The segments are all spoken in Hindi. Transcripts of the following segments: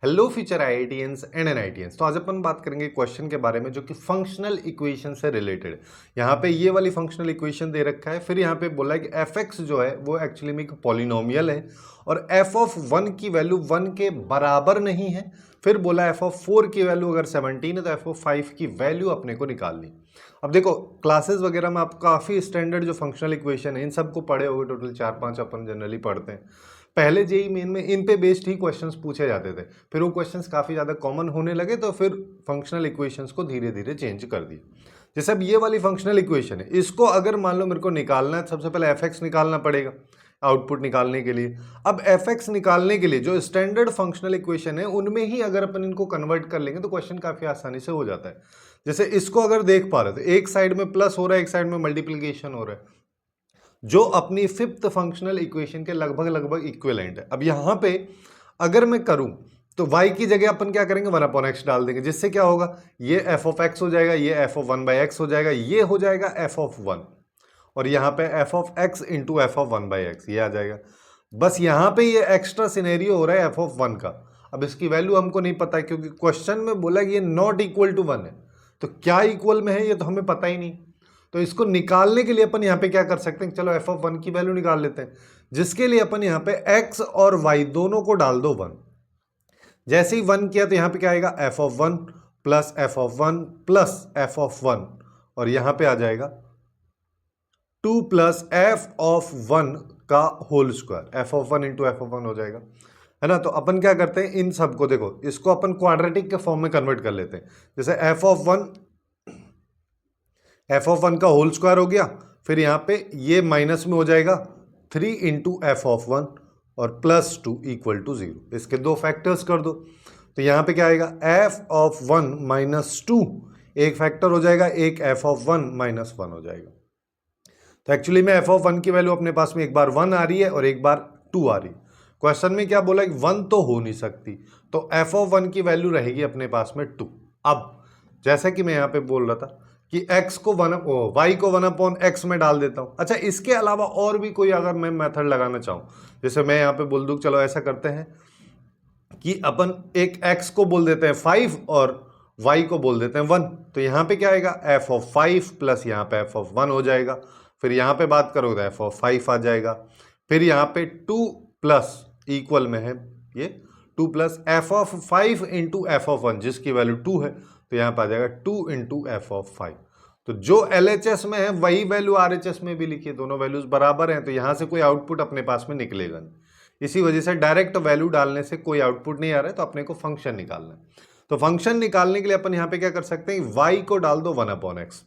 Hello future IITians and NITians. तो आज अपन बात करेंगे क्वेश्चन के बारे में जो कि फंक्शनल इक्वेशन से रिलेटेड है। यहाँ पे ये वाली फंक्शनल इक्वेशन दे रखा है, फिर यहाँ पे बोला है कि एफ एक्स जो है वो एक्चुअली में एक पॉलिनोमियल है और एफ ऑफ वन की वैल्यू वन के बराबर नहीं है। फिर बोला एफ ऑफ फोर की वैल्यू अगर 17 है तो एफ ऑफ फाइव की वैल्यू अपने को निकालनी। अब देखो क्लासेस वगैरह में आप काफ़ी स्टैंडर्ड जो फंक्शनल इक्वेशन है इन सबको पढ़े होंगे, टोटल 4-5 अपन जनरली पढ़ते हैं। पहले जेई मेन में इन पे बेस्ड ही क्वेश्चंस पूछे जाते थे, फिर वो क्वेश्चंस काफ़ी ज़्यादा कॉमन होने लगे तो फिर फंक्शनल इक्वेशंस को धीरे धीरे चेंज कर दिए। जैसे अब ये वाली फंक्शनल इक्वेशन है, इसको अगर मान लो मेरे को निकालना है, सबसे पहले एफ एक्स निकालना पड़ेगा आउटपुट निकालने के लिए। अब एफ एक्स निकालने के लिए जो स्टैंडर्ड फंक्शनल इक्वेशन है उनमें ही अगर अपन इनको कन्वर्ट कर लेंगे तो क्वेश्चन काफ़ी आसानी से हो जाता है। जैसे इसको अगर देख पा रहे हो तो एक साइड में प्लस हो रहा है, एक साइड में मल्टीप्लीकेशन हो रहा है, जो अपनी फिफ्थ फंक्शनल इक्वेशन के लगभग लगभग इक्विवेलेंट है। अब यहाँ पे अगर मैं करूं तो y की जगह अपन क्या करेंगे, 1/x डाल देंगे, जिससे क्या होगा, ये f ऑफ x हो जाएगा, ये f ऑफ 1/x हो जाएगा, ये हो जाएगा f ऑफ 1 और यहाँ पे f of x into F of 1/x ये आ जाएगा। बस यहाँ पे ये एक्स्ट्रा सिनेरियो हो रहा है f ऑफ 1 का। अब इसकी वैल्यू हमको नहीं पता है क्योंकि क्वेश्चन में बोला कि ये नॉट इक्वल टू 1 है, तो क्या इक्वल में है ये तो हमें पता ही नहीं। तो इसको निकालने के लिए अपन यहाँ पे क्या कर सकते हैं, चलो एफ ऑफ 1 की वैल्यू निकाल लेते हैं, जिसके लिए अपन यहाँ पे x और y दोनों को डाल दो 1। जैसे ही 1 किया तो यहाँ पे क्या आएगा, F of 1 plus F of 1 plus F of 1 और यहाँ पे आ जाएगा 2 प्लस एफ ऑफ 1 का whole square, F of 1 into F of 1 हो जाएगा, है ना। तो अपन क्या करते हैं, इन सबको देखो, इसको अपन क्वाड्रेटिक के फॉर्म में कन्वर्ट कर लेते हैं। जैसे एफ ऑफ 1 का होल स्क्वायर हो गया, फिर यहाँ पे ये माइनस में हो जाएगा 3 इंटू एफ ऑफ 1 और प्लस 2 इक्वल टू 0। इसके दो फैक्टर्स कर दो तो यहाँ पे क्या आएगा, एफ ऑफ 1 माइनस 2 एक फैक्टर हो जाएगा, एक एफ ऑफ 1 माइनस 1 हो जाएगा। तो एक्चुअली में एफ ऑफ 1 की वैल्यू अपने पास में एक बार 1 आ रही है और एक बार 2 आ रही है। क्वेश्चन में क्या बोला कि 1 तो हो नहीं सकती, तो एफ ऑफ 1 की वैल्यू रहेगी अपने पास में 2। अब जैसा कि मैं यहाँ पे बोल रहा था कि x को y को 1/x में डाल देता हूँ। अच्छा, इसके अलावा और भी कोई अगर मैं मेथड लगाना चाहूँ, जैसे मैं यहाँ पे बोल दूँ, चलो ऐसा करते हैं कि अपन एक x को बोल देते हैं 5 और y को बोल देते हैं 1, तो यहाँ पे क्या आएगा, f ऑफ 5 प्लस यहाँ पे f ऑफ 1 हो जाएगा। फिर यहाँ पे बात करोगे तो f ऑफ 5 आ जाएगा। फिर यहाँ पे 2 प्लस इक्वल में है ये 2 plus F of 5 into F of 1 जिसकी वैल्यू 2 है, तो यहाँ पर आ जाएगा 2 इंटू एफ ऑफ 5। तो जो LHS में है वही वैल्यू RHS में भी लिखिए, दोनों वैल्यूज बराबर हैं, तो यहाँ से कोई आउटपुट अपने पास में निकलेगा नहीं। इसी वजह से डायरेक्ट वैल्यू डालने से कोई आउटपुट नहीं आ रहा है, तो अपने को फंक्शन निकालना है। तो फंक्शन निकालने के लिए अपन यहाँ पे क्या कर सकते हैं, y को डाल दो 1/x,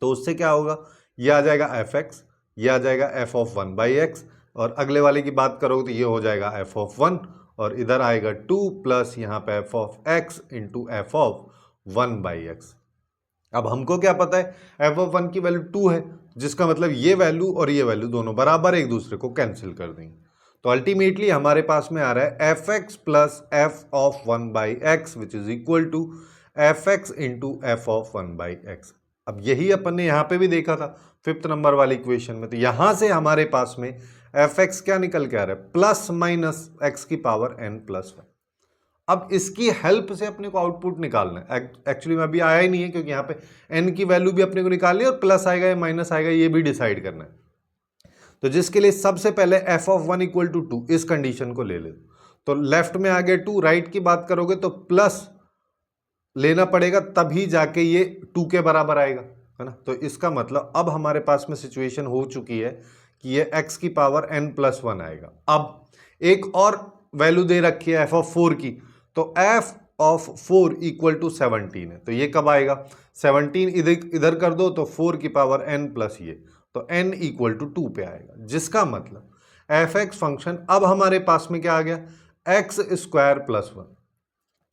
तो उससे क्या होगा, ये आ जाएगा एफ एक्स, ये आ जाएगा एफ ऑफ 1/x, और अगले वाले की बात करोगे तो ये हो जाएगा एफ ऑफ 1 और इधर आएगा 2 प्लस यहाँ पे F of x into F of 1/x। अब हमको क्या पता है, एफ ऑफ 1 की वैल्यू 2 है, जिसका मतलब ये वैल्यू और ये वैल्यू दोनों बराबर एक दूसरे को कैंसिल कर देंगे। तो अल्टीमेटली हमारे पास में आ रहा है F X plus F of 1/x which is equal to F X into F of 1/x। अब यही अपन ने यहाँ पे भी देखा था 5th नंबर वाली इक्वेशन में, तो यहाँ से हमारे पास में एफ एक्स क्या निकल के आ रहा है, प्लस माइनस एक्स की पावर n प्लस 1। अब इसकी हेल्प से अपने को आउटपुट निकालना है। एक्चुअली में अभी आया ही नहीं है क्योंकि यहाँ पे n की वैल्यू भी अपने को निकालनी है और प्लस आएगा या माइनस आएगा ये भी डिसाइड करना है। तो जिसके लिए सबसे पहले एफ ऑफ 1 इक्वल टू 2 इस कंडीशन को ले लो, तो लेफ्ट में आ गया 2, राइट की बात करोगे तो प्लस लेना पड़ेगा, तभी जाके ये 2 के बराबर आएगा, है ना। तो इसका मतलब अब हमारे पास में सिचुएशन हो चुकी है कि ये x की पावर n प्लस 1 आएगा। अब एक और वैल्यू दे रखी है एफ ऑफ 4 की, तो एफ ऑफ 4 इक्वल टू 17 है, तो ये कब आएगा, 17 इधर कर दो तो 4 की पावर n प्लस ये, तो n इक्वल टू 2 पे आएगा, जिसका मतलब एफ एक्स फंक्शन अब हमारे पास में क्या आ गया, एक्स स्क्वायर प्लस 1।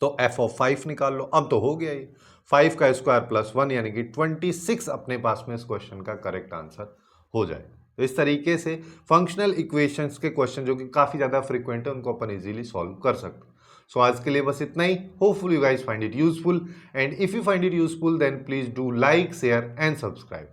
तो एफ ऑफ 5 निकाल लो, अब तो हो गया ये 5 का स्क्वायर प्लस 1 यानी कि 26 अपने पास में इस क्वेश्चन का करेक्ट आंसर हो जाएगा। तो इस तरीके से फंक्शनल इक्वेशंस के क्वेश्चन जो कि काफ़ी ज़्यादा फ्रीक्वेंट है उनको अपन इजीली सॉल्व कर सकते हैं। सो आज के लिए बस इतना ही। Hopeful you guys find it useful, and if you find it useful then please do like, share and subscribe.